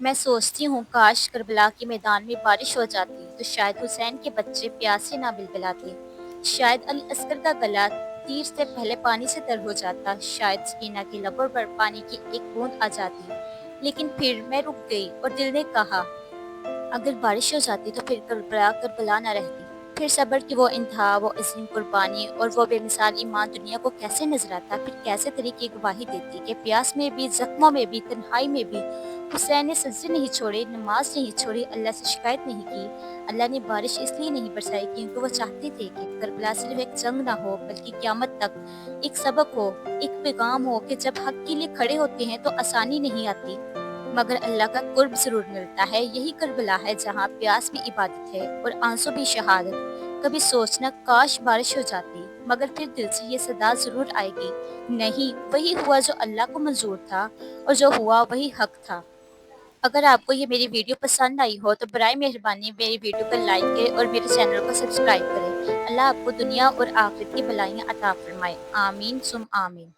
میں سوچتی ہوں کاش کربلا کے میدان میں بارش ہو جاتی تو شاید حسین کے بچے پیاسے نہ بلبلاتے، شاید علی اصغر کا گلا تیر سے پہلے پانی سے تر ہو جاتا، شاید سکینہ کے لبوں پر پانی کی ایک بوند آ جاتی۔ لیکن پھر میں رک گئی اور دل نے کہا اگر بارش ہو جاتی تو پھر کربلا کربلا نہ رہتی، پھر صبر کی وہ انتہا، وہ عظیم قربانی اور وہ بے مثال ایمان دنیا کو کیسے نظر آتا، پھر کیسے طریقے گواہی دیتی کہ پیاس میں بھی، زخموں میں بھی، تنہائی میں بھی حسین نے سجدے نہیں چھوڑے، نماز نہیں چھوڑی، اللہ سے شکایت نہیں کی۔ اللہ نے بارش اس لیے نہیں برسائی کیونکہ وہ چاہتے تھے کہ کربلا صرف ایک جنگ نہ ہو بلکہ قیامت تک ایک سبق ہو، ایک پیغام ہو کہ جب حق کے لیے کھڑے ہوتے ہیں تو آسانی نہیں آتی مگر اللہ کا قرب ضرور ملتا ہے۔ یہی کربلا ہے جہاں پیاس بھی عبادت ہے اور آنسو بھی شہادت۔ کبھی سوچنا کاش بارش ہو جاتی مگر پھر دل سے یہ صدا ضرور آئے گی، نہیں وہی ہوا جو اللہ کو منظور تھا اور جو ہوا وہی حق تھا۔ اگر آپ کو یہ میری ویڈیو پسند آئی ہو تو برائے مہربانی میری ویڈیو کو لائک کریں اور میرے چینل کو سبسکرائب کریں۔ اللہ آپ کو دنیا اور آخرت کی بھلائیاں عطا فرمائے، آمین ثم آمین۔